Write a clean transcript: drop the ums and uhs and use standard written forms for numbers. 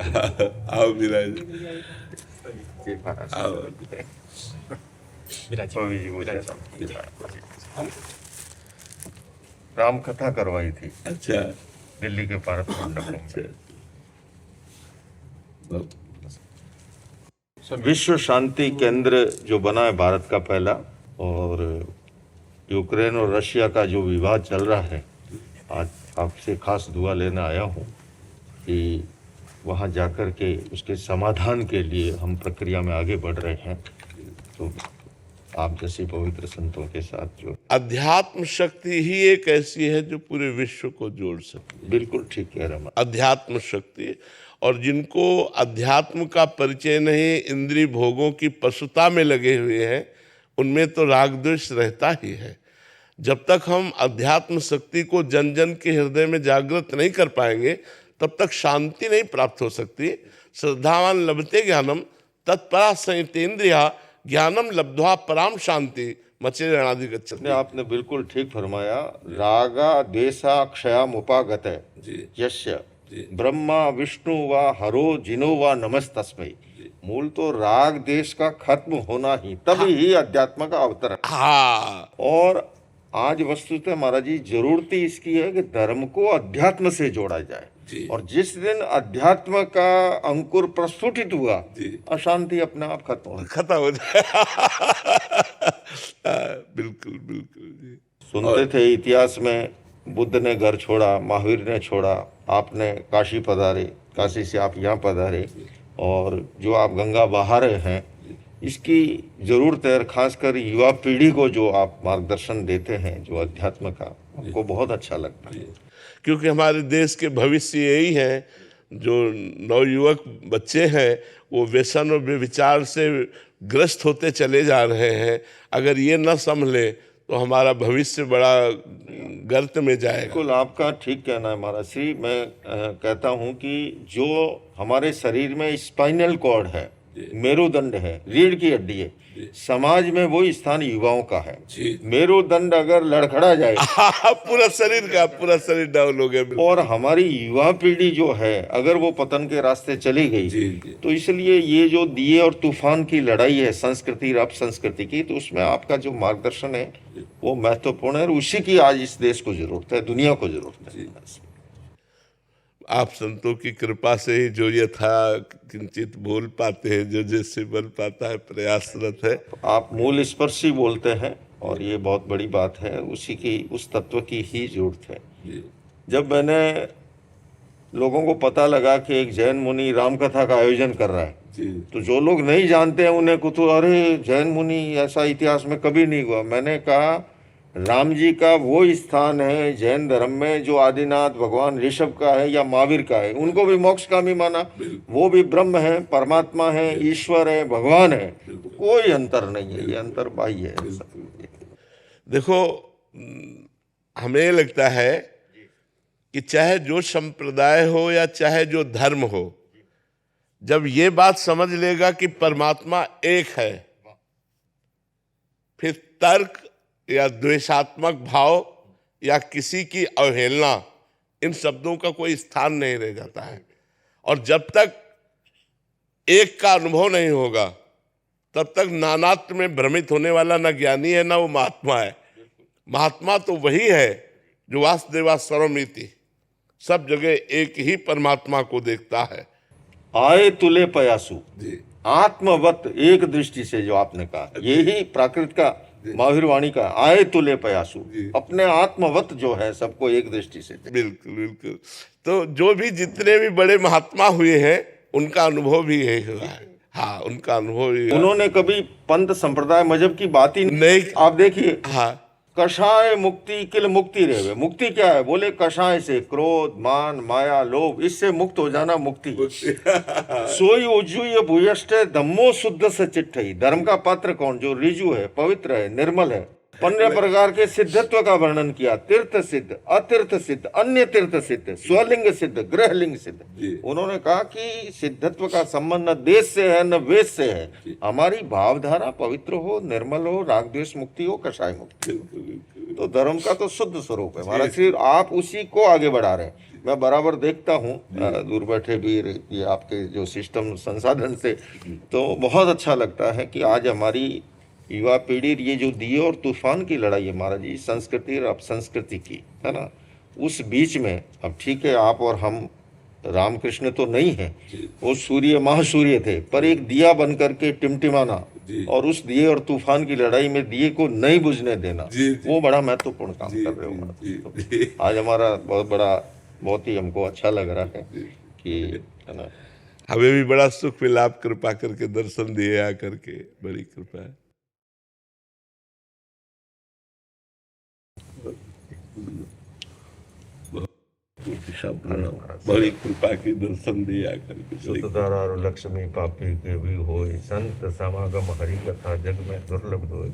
आओ विराज, आओ। राम कथा करवाई थी अच्छा, दिल्ली के पारस मंडप में। अच्छा। विश्व शांति केंद्र जो बना है भारत का पहला, और यूक्रेन और रशिया का जो विवाद चल रहा है, आज आपसे खास दुआ लेने आया हूँ कि वहाँ जाकर के उसके समाधान के लिए हम प्रक्रिया में आगे बढ़ रहे हैं। तो आप जैसे पवित्र संतों के साथ जो अध्यात्म शक्ति ही एक ऐसी है जो पूरे विश्व को जोड़ सकती है। बिल्कुल ठीक कह रहे हैं। अध्यात्म शक्ति, और जिनको अध्यात्म का परिचय नहीं, इंद्रिय भोगों की पशुता में लगे हुए हैं, उनमें तो राग द्वेष रहता ही है। जब तक हम अध्यात्म शक्ति को जन जन के हृदय में जागृत नहीं कर पाएंगे, तब तक शांति नहीं प्राप्त हो सकती। श्रद्धावान लभते ज्ञानम तत्परा संयतेन्द्रिया ज्ञानम लब्ध्वा पराम शांति मचेरणादि गच्छति। आपने बिल्कुल ठीक फरमाया। रागा द्वेषा क्षयाम उपागत यस्य ब्रह्मा विष्णु व हरो जिनो व नमस्तस्मै। मूल तो राग देश का खत्म होना ही, तभी ही अध्यात्म का अवतरण। हाँ, और आज वस्तुतः महाराज जी जरूरत ही इसकी है कि धर्म को अध्यात्म से जोड़ा जाए। और जिस दिन अध्यात्म का अंकुर प्रस्फुटित हुआ, अशांति अपने आप खत्म हो जाए। बिल्कुल बिल्कुल जी। सुनते थे इतिहास में, बुद्ध ने घर छोड़ा, महावीर ने छोड़ा, आपने काशी पधारे, काशी से आप यहाँ पधारे, और जो आप गंगा बहा रहे हैं, इसकी जरूरत है। खासकर युवा पीढ़ी को जो आप मार्गदर्शन देते हैं जो अध्यात्म का, हमको बहुत अच्छा लगता है। क्योंकि हमारे देश के भविष्य यही है। जो नवयुवक बच्चे हैं वो व्यसन और व्यभिचार से ग्रस्त होते चले जा रहे हैं। अगर ये न संभले तो हमारा भविष्य बड़ा गर्त में जाएगा। बिल्कुल आपका ठीक कहना है महाराज श्री। मैं कहता हूँ कि जो हमारे शरीर में स्पाइनल कॉर्ड है, मेरुदंड है, रीढ़ की हड्डी है, समाज में वो स्थान युवाओं का है। मेरुदंड अगर लड़खड़ा जाए पूरा शरीर डाउन हो गया। और हमारी युवा पीढ़ी जो है अगर वो पतन के रास्ते चली गई, तो इसलिए ये जो दिए और तूफान की लड़ाई है संस्कृति और अपसंस्कृति की, तो उसमें आपका जो मार्गदर्शन है वो महत्वपूर्ण है। और उसी की आज इस देश को जरूरत है, दुनिया को जरूरत है। आप संतों की कृपा से ही जो यथा किंचित बोल पाते हैं, जो जिससे बन पाता है प्रयासरत है। आप मूल स्पर्शी बोलते हैं और ये बहुत बड़ी बात है। उसी की, उस तत्व की ही जरूरत है। जब मैंने लोगों को पता लगा कि एक जैन मुनि राम कथा का आयोजन कर रहा है, तो जो लोग नहीं जानते हैं उन्हें कुछ, अरे जैन मुनि ऐसा इतिहास में कभी नहीं हुआ। मैंने कहा राम जी का वो स्थान है जैन धर्म में जो आदिनाथ भगवान ऋषभ का है या महावीर का है, उनको भी मोक्षकामी माना। वो भी ब्रह्म है, परमात्मा है, ईश्वर है, भगवान है, कोई अंतर नहीं है। ये अंतर बाह्य है। देखो, हमें लगता है कि चाहे जो संप्रदाय हो या चाहे जो धर्म हो, जब ये बात समझ लेगा कि परमात्मा एक है, फिर तर्क या द्वेषात्मक भाव या किसी की अवहेलना, इन शब्दों का कोई स्थान नहीं रह जाता है। और जब तक एक का अनुभव नहीं होगा, तब तक नानात्व में भ्रमित होने वाला न ज्ञानी है, न वो महात्मा है। महात्मा तो वही है जो वासुदेवा सर्वमिति, सब जगह एक ही परमात्मा को देखता है। आए तुले पयासु, आत्मवत एक दृष्टि से, जो आपने कहा यही प्राकृत का महावीर वाणी का, आए तुले पयासु, अपने आत्मवत जो है सबको एक दृष्टि से। बिल्कुल बिल्कुल। तो जो भी जितने भी बड़े महात्मा हुए हैं उनका अनुभव भी यही हुआ है। हाँ, उनका अनुभव ही, उन्होंने कभी पंथ संप्रदाय मजहब की बात ही नहीं। आप देखिए, हाँ, कषाय मुक्ति किल मुक्ति रहे। मुक्ति क्या है? बोले कषाय से, क्रोध मान माया लोभ, इससे मुक्त हो जाना मुक्ति। सोई उज्जूय भूयष्ट धम्मो शुद्ध सचिट्ठई। धर्म का पात्र कौन? जो रिजु है, पवित्र है, निर्मल है। 15 प्रकार के सिद्धत्व का वर्णन किया। तीर्थ सिद्ध, अतीर्थ सिद्ध, अन्य तीर्थ सिद्ध, स्वलिंग सिद्ध, गृहलिंग सिद्ध। उन्होंने कहा कि सिद्धत्व का संबंध न देश से है न वेश से है। हमारी भावधारा पवित्र हो, निर्मल हो, राग द्वेष मुक्ति हो, कषाय मुक्ति। तो धर्म का तो शुद्ध स्वरूप है महाराज श्री, आप उसी को आगे बढ़ा रहे हैं। मैं बराबर देखता हूँ दूर बैठे भी ये आपके जो सिस्टम संसाधन से, तो बहुत अच्छा लगता है कि आज हमारी युवा पीढ़ी ये जो दिए और तूफान की लड़ाई है महाराज जी, संस्कृति और अपसंस्कृति की, है ना, उस बीच में, अब ठीक है आप और हम रामकृष्ण तो नहीं है, वो सूर्य महासूर्य थे, पर एक दिया बन करके टिमटिमाना और उस दिए और तूफान की लड़ाई में दिए को नहीं बुझने देना, वो बड़ा महत्वपूर्ण काम कर रहे हो। तो आज हमारा बहुत ही हमको अच्छा लग रहा है कि, है ना, हमें भी बड़ा सुख मिला, आप कृपा करके दर्शन दिए आकर के, बड़ी कृपा है। बड़ी कृपा की दर्शन दिया करके। सुतधारा और लक्ष्मी पापी के भी होए, संत समागम हरि कथा जग में दुर्लभ होए।